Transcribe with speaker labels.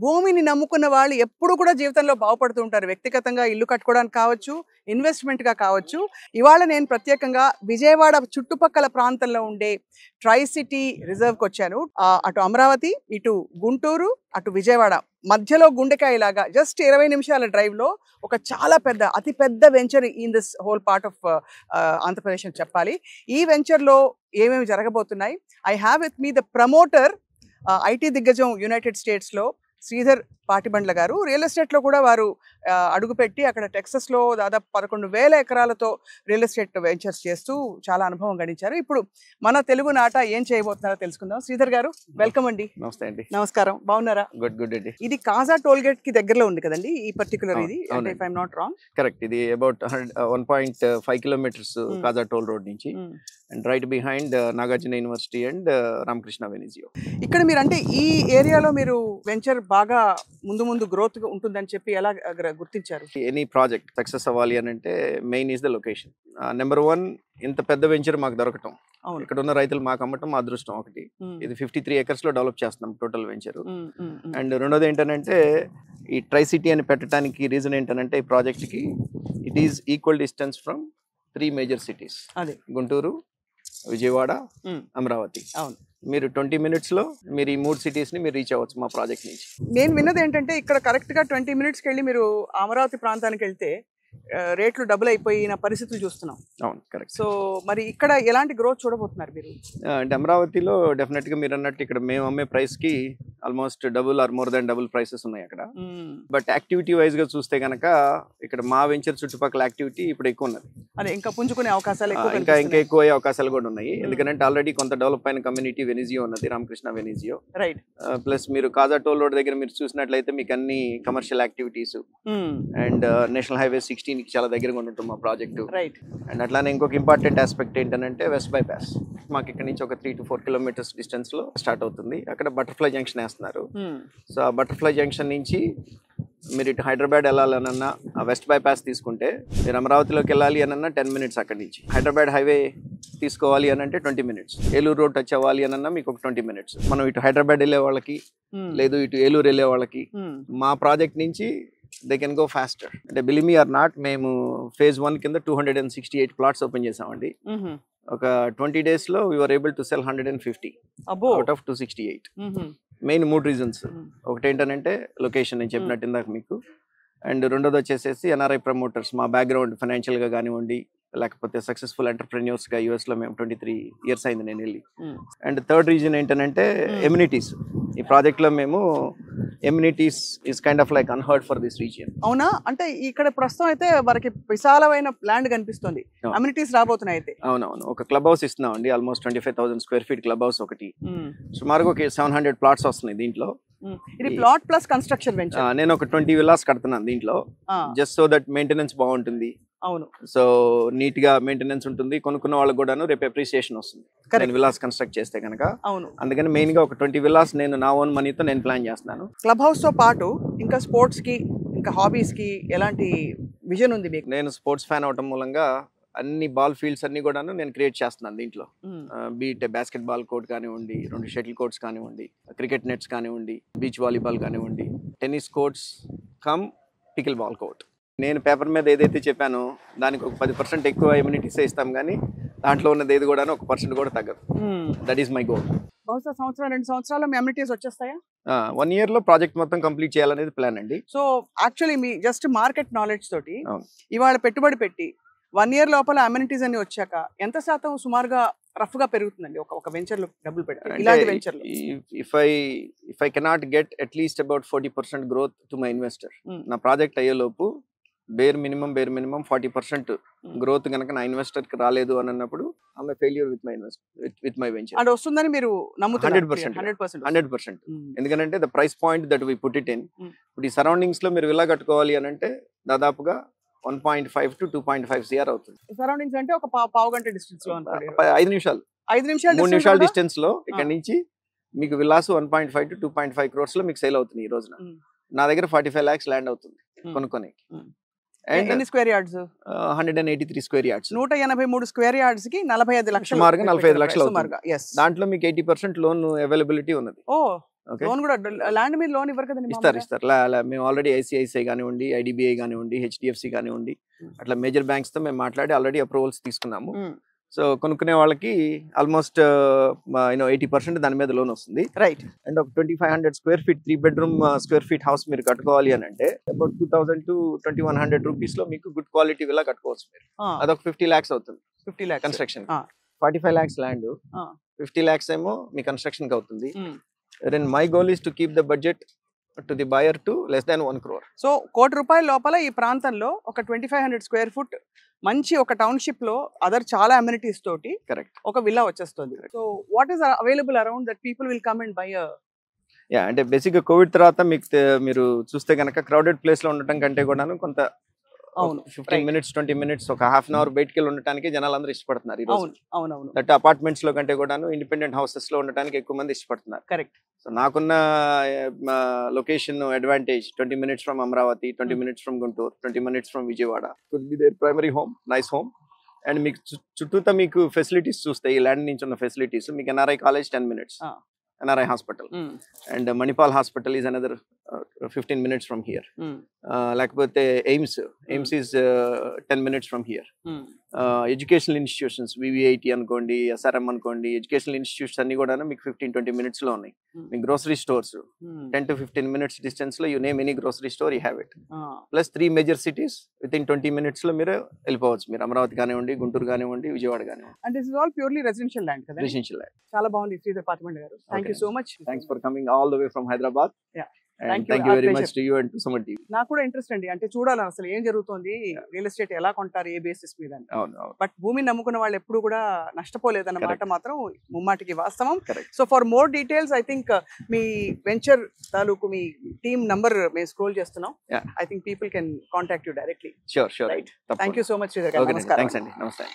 Speaker 1: భూమిని నమ్ముకున్న వాళ్ళు ఎప్పుడు కూడా జీవితంలో బాగుపడుతూ ఉంటారు. వ్యక్తిగతంగా ఇల్లు కట్టుకోవడానికి కావచ్చు, ఇన్వెస్ట్మెంట్‌గా కావచ్చు. ఇవాళ నేను ప్రత్యేకంగా విజయవాడ చుట్టుపక్కల ప్రాంతంలో ఉండే ట్రై సిటీ రిజర్వ్‌కి వచ్చాను. అటు అమరావతి, ఇటు గుంటూరు, అటు విజయవాడ మధ్యలో గుండెకాయలాగా జస్ట్ 20 నిమిషాల డ్రైవ్‌లో ఒక చాలా పెద్ద అతి పెద్ద venture in this whole part of Andhra Pradesh అని చెప్పాలి. ఈ వెంచర్‌లో ఏమేమి జరగబోతున్నాయి? I have with me the promoter, IT దిగ్గజం యునైటెడ్ స్టేట్స్‌లో శ్రీధర్ పాటిబండ్ల గారు. రియల్ ఎస్టేట్లో కూడా వారు అడుగుపెట్టి అక్కడ టెక్సస్లో దాదాపు 11,000 ఎకరాలతో రియల్ ఎస్టేట్ వెంచర్స్ చేస్తూ చాలా అనుభవం గడించారు. ఇప్పుడు మన తెలుగు నాట ఏం చేయబోతున్నారో తెలుసుకుందాం. శ్రీధర్ గారు, వెల్కమ్ అండి.
Speaker 2: నమస్తే అండి.
Speaker 1: నమస్కారం, బాగున్నారా?
Speaker 2: గుడ్ అండి.
Speaker 1: ఇది కాజా టోల్ గేట్ కి దగ్గరలో ఉంది కదండి ఈ పర్టికులర్ ఇది, అంటే if I'm not wrong.
Speaker 2: Correct. ఇది about 1.5 kilometres Kaza toll road నుంచి, and right behind Nagarjuna university and Ramakrishna Venezia.
Speaker 1: ఇక్కడ మీరు అంటే ఈ ఏరియాలో మీరు వెంచర్ బాగా ముందు గ్రోత్ ఉంటుందని చెప్పి ఎలా గుర్తించారు?
Speaker 2: ఎనీ ప్రాజెక్ట్ సక్సెస్ అవ్వాలి అని అంటే main is the location. Number 1, ఇంత పెద్ద వెంచర్ మాకు దొరకటం, ఇక్కడ ఉన్న రైతులు మాకు అమ్మటం మా అదృష్టం ఒకటి. ఇది 53 acres లో డెవలప్ చేస్తున్నాం టోటల్ వెంచర్. అండ్ రెండోది ఏంటంటే ఈ ట్రై సిటీ అని పెట్టడానికి రీజన్ ఏంటంటే ఈ ప్రాజెక్ట్ కి it is equal distance from 3 major cities, Guntur, Vijayawada, Amaravati.
Speaker 1: అవును,
Speaker 2: మీరు 20 minutes లో మీరు ఈ 3 cities ని మీరు రీచ్ అవ్వచ్చు మా ప్రాజెక్ట్ నుంచి.
Speaker 1: నేను విన్నది ఏంటంటే ఇక్కడ కరెక్ట్ గా 20 minutes వెళ్ళి మీరు అమరావతి ప్రాంతానికి వెళ్తే రేట్లు డబుల్ అయిపోయిన పరిస్థితులు చూస్తున్నాం.
Speaker 2: అవును, కరెక్ట్.
Speaker 1: సో మరి ఇక్కడ ఎలాంటి గ్రోత్ చూడబోతున్నారు మీరు?
Speaker 2: అంటే అమరావతిలో డెఫినెట్ గా మీరు అన్నట్టు ఇక్కడ మేము అమ్మే ప్రైస్ కి almost double or more than double prices ఉన్నాయి అక్కడ. బట్ యాక్టివిటీ వైజ్ గా చూస్తే కనుక ఇక్కడ మా వెంచర్ చుట్టుపక్కల యాక్టివిటీ ఇప్పుడు ఎక్కువ ఉన్నది.
Speaker 1: అదే ఇంకా పుంజుకునే అవకాశాలు
Speaker 2: ఇంకా ఎక్కువ అయ్యే అవకాశాలు కూడా ఉన్నాయి. ఎందుకంటే ఆల్రెడీ కొంత డెవలప్ అయిన కమ్యూనిటీ వెనిజియో ఉన్నది, రామకృష్ణ వెనిజియో.
Speaker 1: రైట్.
Speaker 2: ప్లస్ మీరు కాజా టోల్ రోడ్ దగ్గర మీరు చూసినట్లయితే మీకు అన్ని commercial activities and national highway 16 చాలా దగ్గరగా ఉంటుంది మా ప్రాజెక్టు.
Speaker 1: రైట్.
Speaker 2: అండ్ అట్లానే ఇంకొక ఇంపార్టెంట్ ఆస్పెక్ట్ ఏంటంటే వెస్ట్ బైపాస్ మాకు ఇక్కడ నుంచి ఒక 3 to 4 kilometers డిస్టెన్స్ లో స్టార్ట్ అవుతుంది. అక్కడ బటర్ఫ్లై జంక్షన్ వేస్తున్నారు. సో ఆ బటర్ఫ్లై జంక్షన్ నుంచి మీరు ఇటు హైదరాబాద్ వెళ్ళాలనన్నా ఆ వెస్ట్ బైపాస్ తీసుకుంటే, మీరు అమరావతిలోకి వెళ్ళాలి అనన్నా 10 minutes అక్కడి నుంచి. హైదరాబాద్ హైవే తీసుకోవాలి అని అంటే 20 minutes. ఏలూరు రోడ్ టచ్ అవ్వాలి అనన్నా మీకు ఒక 20 minutes. మనం ఇటు హైదరాబాద్ వెళ్ళే వాళ్ళకి లేదు ఇటు ఏలూరు వెళ్ళే వాళ్ళకి మా ప్రాజెక్ట్ నుంచి దే కెన్ గో ఫాస్టర్. అంటే బిలీవ్ మీ ఆర్ నాట్, మేము phase 1 కింద 268 plots ఓపెన్ చేసామండి. ఒక 20 days లో we were able to sell 150 out of 268. Main 3 reasons. ఒకటి ఏంటంటే లొకేషన్, నేను చెప్పినట్టు ఇందాక మీకు. అండ్ రెండోది వచ్చేసేసి ఎన్ఆర్ఐ ప్రమోటర్స్, మా బ్యాక్గ్రౌండ్ ఫైనాన్షియల్గా కానివ్వండి లేకపోతే సక్సెస్ఫుల్ ఎంటర్ప్రెన్యూర్స్గా యూఎస్లో మేము 23 years అయింది నేను వెళ్ళి. అండ్ థర్డ్ రీజన్ ఏంటంటే ఎమ్యూనిటీస్. ఈ ప్రాజెక్ట్లో మేము amenities is kind of like unheard for this region.
Speaker 1: అవునా? అంటే ఇక్కడ ప్రస్తుతం అయితే మనకి విశాలమైన ల్యాండ్ కనిపిస్తుంది, అమ్యూనిటీస్ రాబోతున్నాయి అయితే.
Speaker 2: అవునవును, ఒక క్లబ్ హౌస్ ఇస్తున్నాం అండి, almost 25,000 square feet club house ఒకటి. సుమారుగా ఒక 700 plots వస్తున్నాయి దీంట్లో.
Speaker 1: ఇది ప్లాట్ ప్లస్ కన్స్ట్రక్షన్ వెంచర్.
Speaker 2: నేను ఒక 20 villas కడుతున్నాను దీంట్లో, జస్ట్ సో దట్ మెయింటెనెన్స్ బాగుంటుంది.
Speaker 1: అవును,
Speaker 2: సో నీట్ గా మెయింటెనెన్స్ ఉంటుంది, కొనుక్కున్న వాళ్ళకి కూడాను రేపు అప్రిసియేషన్ వస్తుంది నేను విల్లాస్ కన్స్ట్రక్ట్ చేస్తే కనుక.
Speaker 1: అవును,
Speaker 2: అందుకని మెయిన్ గా ఒక 20 villas నేను నా ఓన్ మనీతో నేను ప్లాన్ చేస్తున్నాను.
Speaker 1: క్లబ్ హౌస్ తో పాటు ఇంకా స్పోర్ట్స్ కి ఇంకా హాబీస్ కి ఎలాంటి విజన్ ఉంది మీకు?
Speaker 2: నేను స్పోర్ట్స్ ఫ్యాన్ అవటం మూలంగా అన్ని బాల్ ఫీల్డ్స్ అన్ని కూడాను నేను క్రియేట్ చేస్తున్నాను దీంట్లో. బీట్ బాస్కెట్ బాల్ కోర్ట్ కానివ్వండి, 2 షటిల్ కోర్ట్స్ కానివ్వండి, క్రికెట్ నెట్స్ కానివ్వండి, బీచ్ వాలీబాల్ కానివ్వండి, tennis courts come pickle ball court. నేను పేపర్ మీద ఏదైతే చెప్పానో దానికి ఒక 10% ఎక్కువ ఎమ్యూనిటీస్ ఇస్తాం, కానీ దాంట్లో ఉన్నది ఏది కూడా 1% కూడా తగ్గదు. That is my goal.
Speaker 1: బహుశా సంవత్సరం 2 సంవత్సరాల్లో మీ అమ్యూనిటీస్ వచ్చేస్తాయా?
Speaker 2: 1 year లో ప్రాజెక్ట్ మొత్తం కంప్లీట్ చేయాలనేది ప్లాన్ అండి.
Speaker 1: సో యాక్చువల్లీ మీ జస్ట్ మార్కెట్ నాలెడ్జ్ తోటి ఇవాళ పెట్టుబడి పెట్టి 1 year లోపల అమ్యూనిటీస్ అన్ని వచ్చాక ఎంత శాతం సుమారుగా రఫ్ గా పెరుగుతుందండి ఒక వెంచర్ లో డబ్బులు పెట్టి ఇలాంటి వెంచర్ లో?
Speaker 2: If I cannot get at least about 40% growth to my investor, నా ప్రాజెక్ట్ అయ్యేలోపు బేర్ మినిమం 40% గ్రోత్ కనుక నా ఇన్వెస్టర్ కి రాలేదు అని అన్నప్పుడు I'm a failure with my venture.
Speaker 1: అది వస్తుందని మీరు నమ్ముతున్నారు?
Speaker 2: 100%. ఎందుకంటే the price point that we put it in, ఇప్పుడు ఈ సరౌండింగ్స్ లో మీరు విల్లా కట్టుకోవాలి అని అంటే దాదాపుగా 1.5 to 2.5 CR అవుతుంది.
Speaker 1: సరౌండింగ్స్ అంటే ఒక పావు గంట డిస్టెన్స్ లో,
Speaker 2: 5 నిమిషాలు 3 నిమిషాల డిస్టెన్స్ లో ఇక్కడ నుంచి మీకు విల్లాస్ 1.5 to 2.5 crores లో మీకు సేల్ అవుతుంది ఈ రోజున. నా దగ్గర 45 lakhs ల్యాండ్ అవుతుంది కొనుక్కొని.
Speaker 1: ఎన్ని square yards?
Speaker 2: 183 square yards.
Speaker 1: 183 square yards కి 45 లక్షలు,
Speaker 2: సుమారుగా 45 లక్షలు. దాంట్లో మీకు 80% లోన్ అవైలబిలిటీ ఉన్నది. ఓకే,
Speaker 1: లోన్ కూడా ల్యాండ్ మీద లోన్ ఇవ్వరు కదండి
Speaker 2: ఇస్తారు
Speaker 1: మామూలుగా?
Speaker 2: ఇస్తారు. మేము ఆల్రెడీ ఐసిఐసిఐ కానివ్వండి, ఐడిబిఐ కానివ్వండి, హెచ్డిఎఫ్సి కానివ్వండి, అట్లా మేజర్ బ్యాంక్స్తో మేము మాట్లాడి ఆల్రెడీ అప్రూవల్స్ తీసుకున్నాము. సో కొనుక్కునే వాళ్ళకి ఆల్మోస్ట్ 80% దాని మీద లోన్ వస్తుంది.
Speaker 1: రైట్.
Speaker 2: అండ్ ఒక 2500 square feet 3 bedroom square feet house మీరు కట్టుకోవాలి అని అంటే అబౌట్ 2000 to 2100 రూపీస్ లో మీకు గుడ్ క్వాలిటీ విలా కట్టుకోవచ్చు మీరు. అదొక 50 lakhs అవుతుంది
Speaker 1: 50 lakhs
Speaker 2: construction. 45 lakhs land, 50 lakhs ఏమో మీ కన్స్ట్రక్షన్ కి అవుతుంది. Then my goal is to keep the budget to the buyer to less than 1 crore.
Speaker 1: So ₹1,00,00,000 లోపల ఈ ప్రాంతంలో ఒక 2500 స్క్వేర్ ఫుట్ మంచి ఒక టౌన్షిప్ లో అదర్ చాలా అమ్యూనిటీస్ తోటి
Speaker 2: కరెక్ట్
Speaker 1: ఒక విల్లా వచ్చేస్తుంది. So what is available around that people will come and by?
Speaker 2: Yeah, అంటే బేసిక్ గా కోవిడ్ తర్వాత మీకు మీరు చూస్తే కనుక క్రౌడెడ్ ప్లేస్ లో ఉండటం కంటే కూడాను కొంత
Speaker 1: అవును
Speaker 2: 15 minutes 20 minutes ఒక హాఫ్ అన్ అవర్ బయటికి వెళ్ళి ఉండటానికి జనాలు అందరూ ఇష్టపడుతున్నారు ఈ రోజు.
Speaker 1: అవును అవునవును
Speaker 2: దట్ అపార్ట్మెంట్స్ లో కంటే కూడాను ఇండిపెండెంట్ హౌసెస్ లో ఉండటానికి ఎక్కువ మంది ఇష్టపడుతున్నారు.
Speaker 1: కరెక్ట్.
Speaker 2: సో నాకున్న location advantage 20 minutes from Amaravati, 20 minutes from Guntur, 20 minutes from Vijayawada. Could be there primary home, nice home. And మీకు చుట్టూతా మీకు ఫెసిలిటీస్ చూస్తే ఈ ల్యాండ్ నుంచి ఉన్న ఫెసిలిటీస్ మీకు NRI college 10 minutes, NRI hospital, and Manipal hospital is another 15 minutes from here. Lekapothe AIMS is 10 minutes from here. Educational institutions VVIT అనుకోండి, SRM అనుకోండి, ఎడ్యుకేషనల్ ఇన్స్టిట్యూట్స్ అన్ని కూడా మీకు 15-20 minutes లో ఉన్నాయి. మీ grocery stores 10 to 15 minutes distance లో you name any grocery store you have it. Plus 3 major cities within 20 minutes లో మీరు వెళ్ళిపోవచ్చు. మీరు అమరావతి కానివ్వండి, గుంటూరు కానివ్వండి, విజయవాడ కానివ్వండి.
Speaker 1: And this is all purely residential land కదా?
Speaker 2: Residential land.
Speaker 1: చాలా బాగుంది శ్రీధర్ పాతిమండ గారు. Thank you so much.
Speaker 2: Thanks for coming all the way from Hyderabad.
Speaker 1: Thank
Speaker 2: you very much to you and to Suman TV.
Speaker 1: నాకు కూడా ఇంట్రెస్ట్ అండి, అంటే చూడాలి అసలు ఏం జరుగుతుంది, రియల్ ఎస్టేట్ ఎలా కొంటారు, ఏ బేసిస్ మీద. బట్ భూమిని నమ్ముకున్న వాళ్ళు ఎప్పుడు కూడా నష్టపోలేదన్నమాట మాత్రం ముమ్మాటికి వాస్తవం. So for more details I think me venture తాలూకు మీ టీమ్ నంబర్ మేము స్క్రోల్ చేస్తున్నాం. I think people can contact you directly.
Speaker 2: Sure
Speaker 1: right. Thank you so much Sridhar గారు. నమస్కారం.
Speaker 2: థ్యాంక్స్ అండి. నమస్తే.